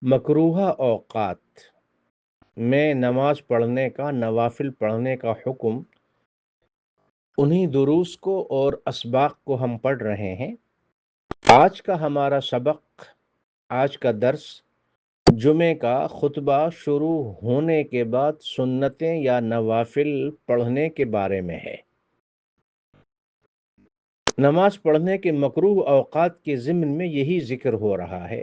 مکروہ اوقات میں نماز پڑھنے کا، نوافل پڑھنے کا حکم انہی دروس کو اور اسباق کو ہم پڑھ رہے ہیں۔ آج کا ہمارا سبق، آج کا درس جمعے کا خطبہ شروع ہونے کے بعد سنتیں یا نوافل پڑھنے کے بارے میں ہے۔ نماز پڑھنے کے مکروہ اوقات کے ضمن میں یہی ذکر ہو رہا ہے،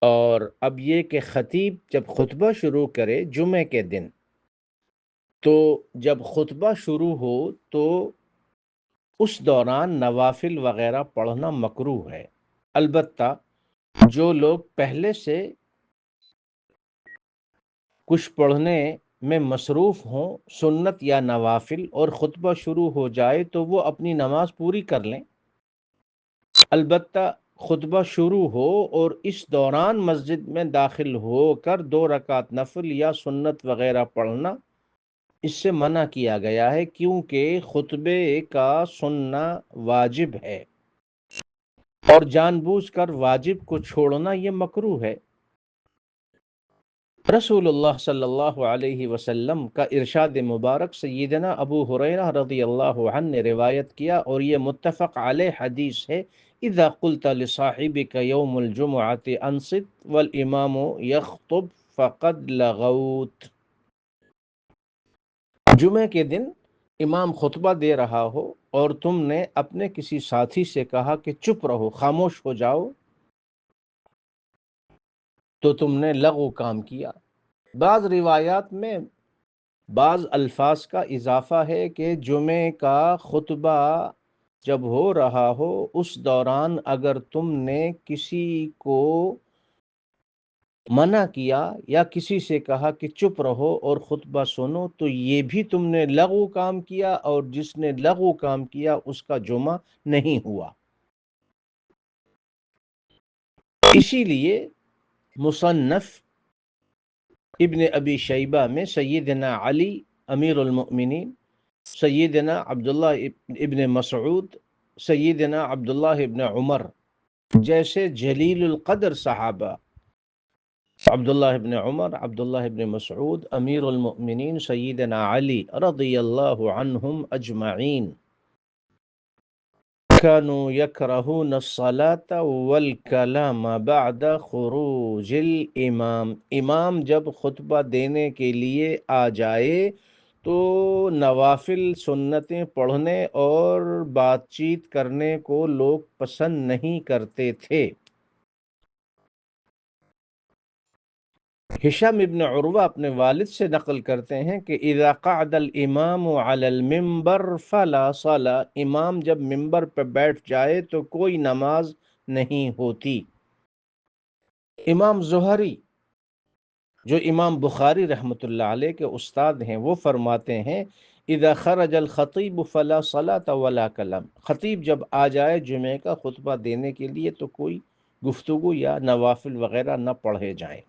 اور اب یہ کہ خطیب جب خطبہ شروع کرے جمعے کے دن، تو جب خطبہ شروع ہو تو اس دوران نوافل وغیرہ پڑھنا مکروہ ہے۔ البتہ جو لوگ پہلے سے کچھ پڑھنے میں مصروف ہوں، سنت یا نوافل، اور خطبہ شروع ہو جائے تو وہ اپنی نماز پوری کر لیں۔ البتہ خطبہ شروع ہو اور اس دوران مسجد میں داخل ہو کر 2 رکعت نفل یا سنت وغیرہ پڑھنا، اس سے منع کیا گیا ہے، کیونکہ خطبے کا سننا واجب ہے، اور جان بوجھ کر واجب کو چھوڑنا یہ مکروہ ہے۔ رسول اللہ صلی اللہ علیہ وسلم کا ارشاد مبارک سیدنا ابو ہریرہ رضی اللہ عنہ نے روایت کیا، اور یہ متفق علیہ حدیث ہے: اذا قلت لصاحبك يوم الجمعة انصت والامام يخطب فقد لغوت۔ جمعے کے دن امام خطبہ دے رہا ہو اور تم نے اپنے کسی ساتھی سے کہا کہ چپ رہو، خاموش ہو جاؤ، تو تم نے لغو کام کیا۔ بعض روایات میں بعض الفاظ کا اضافہ ہے کہ جمعے کا خطبہ جب ہو رہا ہو اس دوران اگر تم نے کسی کو منع کیا یا کسی سے کہا کہ چپ رہو اور خطبہ سنو، تو یہ بھی تم نے لغو کام کیا، اور جس نے لغو کام کیا اس کا جمعہ نہیں ہوا۔ اسی لیے مصنف ابن ابی شیبہ میں سیدنا علی امیر المؤمنین، سیدنا عبداللہ ابن مسعود، سیدنا عبداللہ ابن عمر جیسے جلیل القدر صحابہ، عبداللہ ابن عمر، عبداللہ ابن مسعود، امیر المؤمنین سیدنا علی رضی اللہ عنہم اجمعین، كانوا يكرهون الصلاة والكلام بعد خروج الامام۔ امام جب خطبہ دینے کے لیے آ جائے تو نوافل سنتیں پڑھنے اور بات چیت کرنے کو لوگ پسند نہیں کرتے تھے۔ ہشام ابن عروہ اپنے والد سے نقل کرتے ہیں کہ اذا قعد الامام علی المنبر فلا صلاۃ، امام جب منبر پہ بیٹھ جائے تو کوئی نماز نہیں ہوتی۔ امام زہری جو امام بخاری رحمۃ اللہ علیہ کے استاد ہیں، وہ فرماتے ہیں اذا خرج الخطیب فلا صلاۃ ولا کلام، خطیب جب آ جائے جمعے کا خطبہ دینے کے لیے تو کوئی گفتگو یا نوافل وغیرہ نہ پڑھے جائیں۔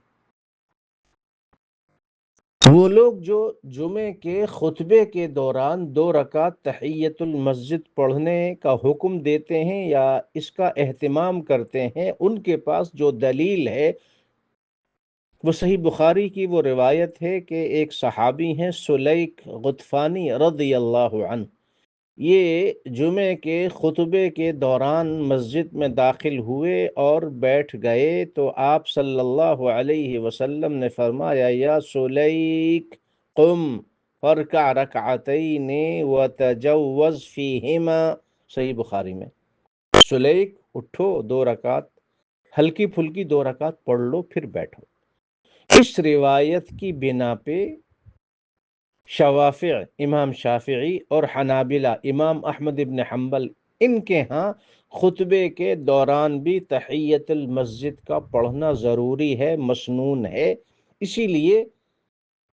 وہ لوگ جو جمعے کے خطبے کے دوران 2 رکعت تحیت المسجد پڑھنے کا حکم دیتے ہیں یا اس کا اہتمام کرتے ہیں، ان کے پاس جو دلیل ہے وہ صحیح بخاری کی وہ روایت ہے کہ ایک صحابی ہیں سلیک غطفانی رضی اللہ عنہ، یہ جمعے کے خطبے کے دوران مسجد میں داخل ہوئے اور بیٹھ گئے تو آپ صلی اللہ علیہ وسلم نے فرمایا یا سلیک قم فرکع رکعتین وتجوز فیہما، صحیح بخاری میں، سلیک اٹھو 2 رکعت ہلکی پھلکی 2 رکعت پڑھ لو پھر بیٹھو۔ اس روایت کی بنا پہ شوافع امام شافعی اور حنابلہ امام احمد ابن حنبل، ان کے ہاں خطبے کے دوران بھی تحیت المسجد کا پڑھنا ضروری ہے، مسنون ہے۔ اسی لیے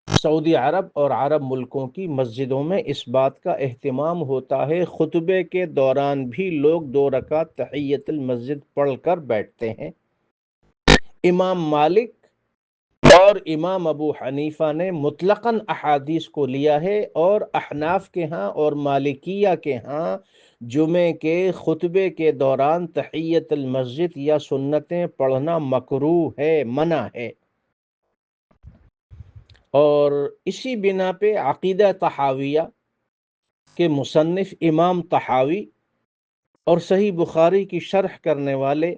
سعودی عرب اور عرب ملکوں کی مسجدوں میں اس بات کا اہتمام ہوتا ہے، خطبے کے دوران بھی لوگ 2 رکعت تحیت المسجد پڑھ کر بیٹھتے ہیں۔ امام مالک اور امام ابو حنیفہ نے مطلقاً احادیث کو لیا ہے، اور احناف کے ہاں اور مالکیہ کے ہاں جمعے کے خطبے کے دوران تحیت المسجد یا سنتیں پڑھنا مکروہ ہے، منع ہے۔ اور اسی بنا پہ عقیدہ طحاویہ کے مصنف امام طحاوی اور صحیح بخاری کی شرح کرنے والے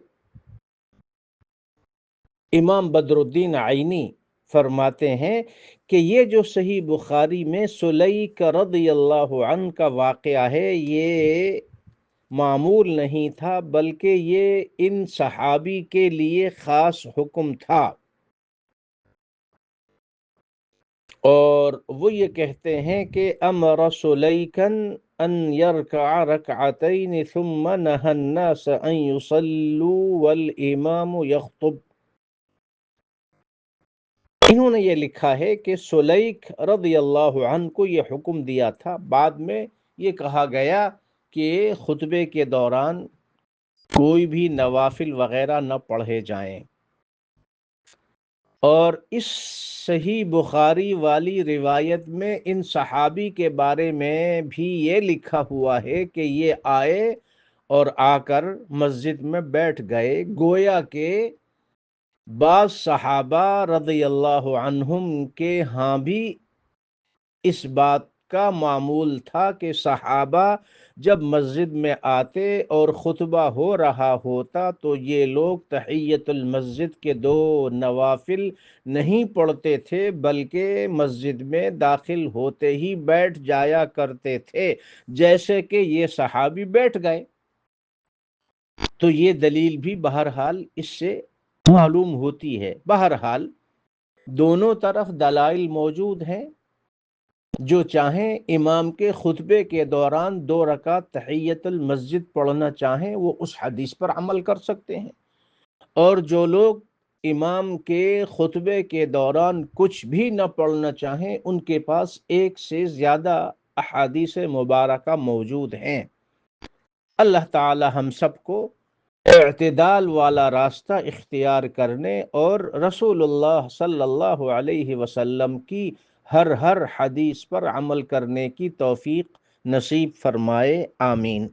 امام بدر الدین عینی فرماتے ہیں کہ یہ جو صحیح بخاری میں سلیک رضی اللہ عنہ کا واقعہ ہے، یہ معمول نہیں تھا، بلکہ یہ ان صحابی کے لیے خاص حکم تھا۔ اور وہ یہ کہتے ہیں کہ امر سلیکن ان یرکع رکعتین ثم نہى الناس ان یصلوا والامام یخطب۔ انہوں نے یہ لکھا ہے کہ سلیک رضی اللہ عنہ کو یہ حکم دیا تھا، بعد میں یہ کہا گیا کہ خطبے کے دوران کوئی بھی نوافل وغیرہ نہ پڑھے جائیں۔ اور اس صحیح بخاری والی روایت میں ان صحابی کے بارے میں بھی یہ لکھا ہوا ہے کہ یہ آئے اور آ کر مسجد میں بیٹھ گئے، گویا کہ بعض صحابہ رضی اللہ عنہم کے ہاں بھی اس بات کا معمول تھا کہ صحابہ جب مسجد میں آتے اور خطبہ ہو رہا ہوتا تو یہ لوگ تحیت المسجد کے 2 نوافل نہیں پڑھتے تھے، بلکہ مسجد میں داخل ہوتے ہی بیٹھ جایا کرتے تھے، جیسے کہ یہ صحابی بیٹھ گئے۔ تو یہ دلیل بھی بہرحال اس سے معلوم ہوتی ہے۔ بہرحال دونوں طرف دلائل موجود ہیں، جو چاہیں امام کے خطبے کے دوران 2 رکعت تحیت المسجد پڑھنا چاہیں وہ اس حدیث پر عمل کر سکتے ہیں، اور جو لوگ امام کے خطبے کے دوران کچھ بھی نہ پڑھنا چاہیں ان کے پاس 1 سے زیادہ احادیث مبارکہ موجود ہیں۔ اللہ تعالی ہم سب کو اعتدال والا راستہ اختیار کرنے اور رسول اللہ صلی اللہ علیہ وسلم کی ہر حدیث پر عمل کرنے کی توفیق نصیب فرمائے، آمین۔